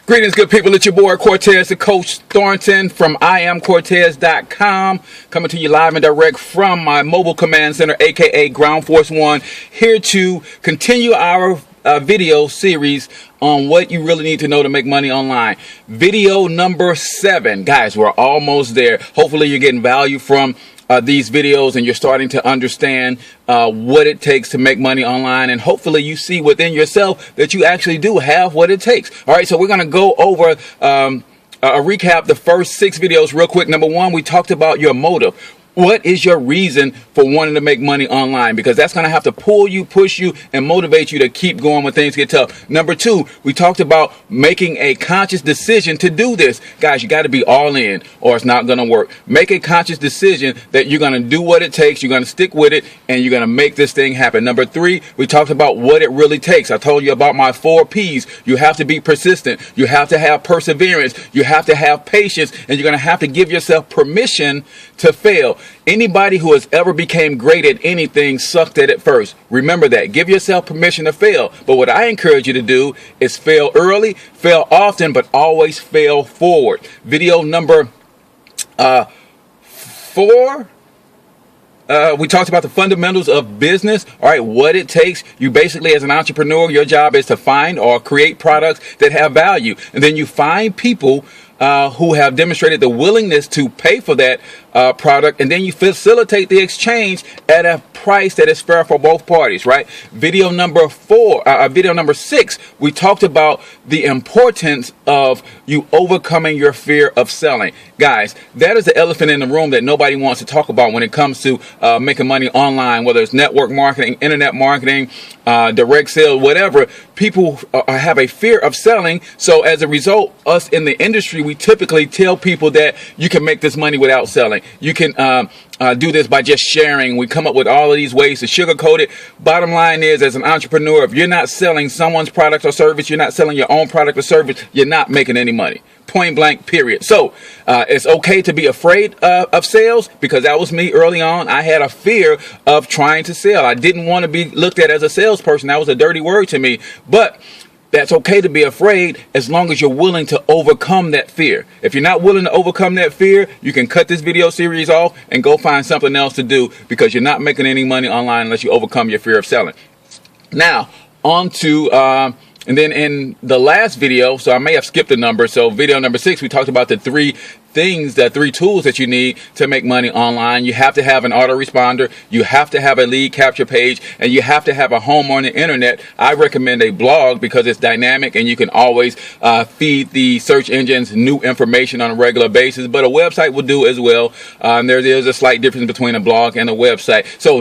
Greetings, good people. It's your boy Cortez, the Coach Thornton from IamCortez.com, coming to you live and direct from my mobile command center, aka Ground Force One, here to continue our video series on what you really need to know to make money online. Video number 7. Guys, we're almost there. Hopefully you're getting value from these videos and you're starting to understand what it takes to make money online, and hopefully you see within yourself that you actually do have what it takes. All right, so we're going to go over a recap the first 6 videos real quick. Number 1, we talked about your motive. What is your reason for wanting to make money online? Because that's going to have to pull you, push you, and motivate you to keep going when things get tough. Number 2, we talked about making a conscious decision to do this. Guys, you got to be all in or it's not going to work. Make a conscious decision that you're going to do what it takes, you're going to stick with it, and you're going to make this thing happen. Number 3, we talked about what it really takes. I told you about my 4 P's. You have to be persistent. You have to have perseverance. You have to have patience, and you're going to have to give yourself permission to fail. Anybody who has ever became great at anything sucked at it first. Remember that. Give yourself permission to fail. But what I encourage you to do is fail early, fail often, but always fail forward. Video number 4. We talked about the fundamentals of business. All right, what it takes. You basically, as an entrepreneur, your job is to find or create products that have value. And then you find people who have demonstrated the willingness to pay for that product, and then you facilitate the exchange at a price that is fair for both parties, right? Video number 6, we talked about the importance of you overcoming your fear of selling. Guys, that is the elephant in the room that nobody wants to talk about when it comes to making money online, whether it's network marketing, internet marketing, direct sales, whatever. People have a fear of selling. So as a result, us in the industry, we typically tell people that you can make this money without selling. You can do this by just sharing. We come up with all of these ways to sugarcoat it. Bottom line is, as an entrepreneur, if you're not selling someone's product or service, you're not selling your own product or service, you're not making any money. Point blank, period. So it's okay to be afraid of sales, because that was me early on. I had a fear of trying to sell. I didn't want to be looked at as a salesperson. That was a dirty word to me. But that's okay to be afraid as long as you're willing to overcome that fear. If you're not willing to overcome that fear, you can cut this video series off and go find something else to do, because you're not making any money online unless you overcome your fear of selling. Now, on to and then in the last video, so I may have skipped a number. So video number 6, we talked about the 3 things, the 3 tools that you need to make money online. You have to have an autoresponder, you have to have a lead capture page, and you have to have a home on the internet. I recommend a blog because it's dynamic and you can always feed the search engines new information on a regular basis. But a website will do as well. There is a slight difference between a blog and a website. So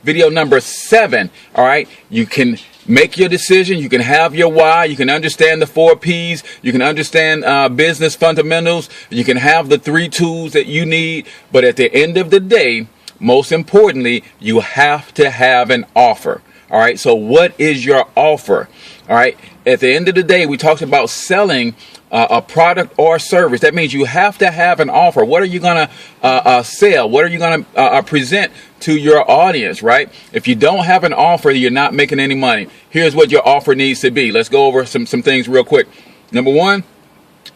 video number 7, all right, you can make your decision. You can have your why. You can understand the 4 P's. You can understand business fundamentals. You can have the 3 tools that you need. But at the end of the day, most importantly, you have to have an offer. All right. So what is your offer? All right. At the end of the day, we talked about selling a product or service. That means you have to have an offer. What are you going to sell? What are you going to present to your audience, right? If you don't have an offer, you're not making any money. Here's what your offer needs to be. Let's go over some things real quick. Number 1,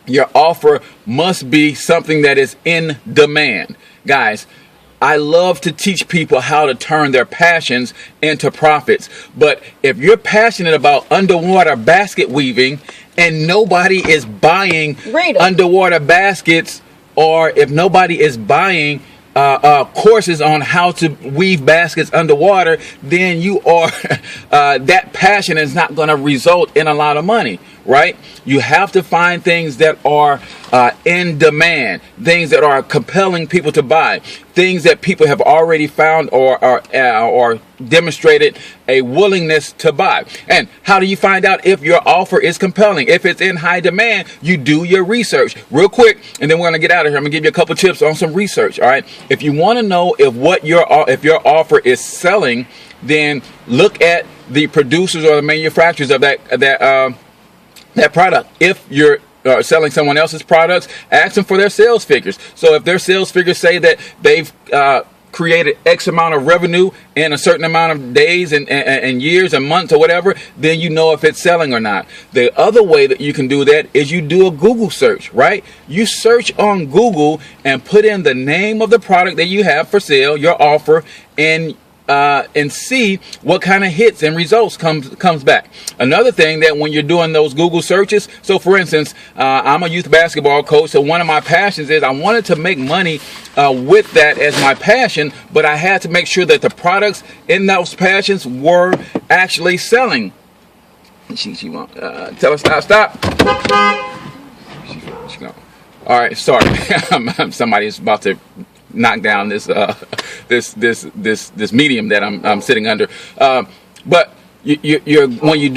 your offer must be something that is in demand. Guys, I love to teach people how to turn their passions into profits. But if you're passionate about underwater basket weaving and nobody is buying underwater baskets, or if nobody is buying courses on how to weave baskets underwater, then you are that passion is not going to result in a lot of money, right? You have to find things that are in demand, things that are compelling people to buy, things that people have already found or demonstrated a willingness to buy. And how do you find out if your offer is compelling? If it's in high demand, you do your research real quick, and then we're going to get out of here. I'm going to give you a couple tips on some research. All right. If you want to know if your offer is selling, then look at the producers or the manufacturers of that product. If you're selling someone else's products, ask them for their sales figures. So if their sales figures say that they've created X amount of revenue in a certain amount of days and years and months or whatever, then you know if it's selling or not. The other way that you can do that is you do a Google search, right? You search on Google and put in the name of the product that you have for sale, your offer, and see what kind of hits and results comes back. Another thing that when you're doing those Google searches, so for instance, I'm a youth basketball coach, so one of my passions is I wanted to make money with that as my passion, but I had to make sure that the products in those passions were actually selling. She won't tell us stop. She gone. All right, sorry. Somebody's about to knock down this this medium that I'm sitting under. But you're when you're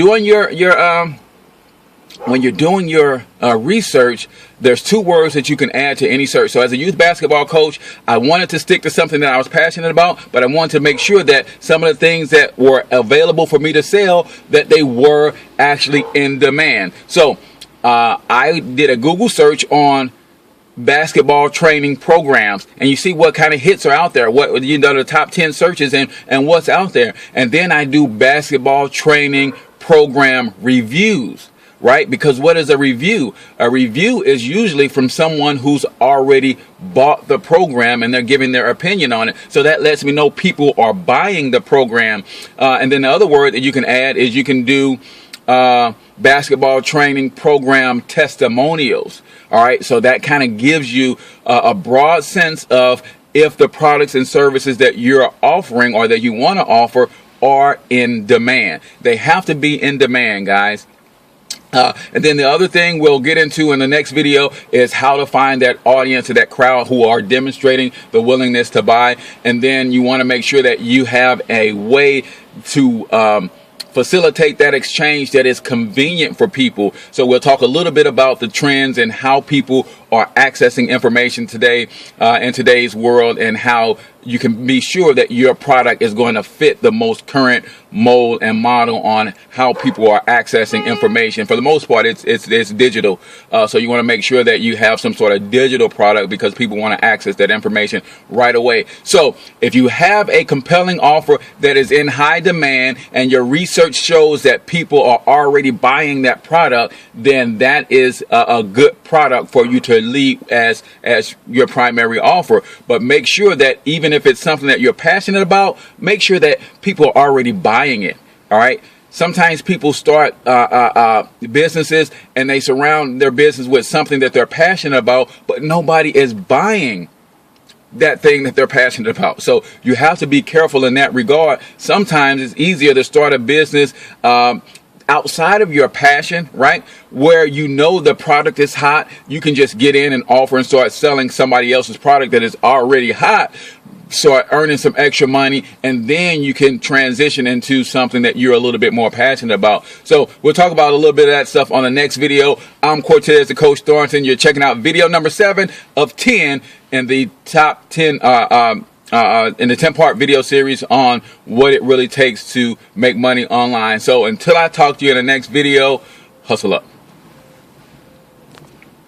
doing your research, there's two words that you can add to any search. So as a youth basketball coach, I wanted to stick to something that I was passionate about, but I wanted to make sure that some of the things that were available for me to sell, that they were actually in demand. So I did a Google search on basketball training programs, and you see what kind of hits are out there, what the top 10 searches and what's out there. And then I do basketball training program reviews, right? Because what is a review? A review is usually from someone who's already bought the program and they're giving their opinion on it. So that lets me know people are buying the program. And then the other word that you can add is you can do basketball training program testimonials. All right, so that kind of gives you a broad sense of if the products and services that you're offering or that you want to offer are in demand. They have to be in demand, guys. And then the other thing we'll get into in the next video is how to find that audience or that crowd who are demonstrating the willingness to buy. And then you want to make sure that you have a way to facilitate that exchange that is convenient for people. So we'll talk a little bit about the trends and how people are accessing information today in today's world, and how you can be sure that your product is going to fit the most current mold and model on how people are accessing information. For the most part, it's digital. So you want to make sure that you have some sort of digital product because people want to access that information right away. So if you have a compelling offer that is in high demand and your research shows that people are already buying that product, then that is a good product for you to lead as your primary offer. But make sure that even if it's something that you're passionate about, make sure that people are already buying it. All right. Sometimes people start businesses and they surround their business with something that they're passionate about, but nobody is buying that thing that they're passionate about. So you have to be careful in that regard. Sometimes it's easier to start a business outside of your passion, right? Where you know the product is hot, you can just get in and offer and start selling somebody else's product that is already hot, start earning some extra money, and then you can transition into something that you're a little bit more passionate about. So we'll talk about a little bit of that stuff on the next video. I'm Cortez, the Coach Thornton. You're checking out video number 7 of 10 in the top 10 in the 10-part video series on what it really takes to make money online. So until I talk to you in the next video, hustle up.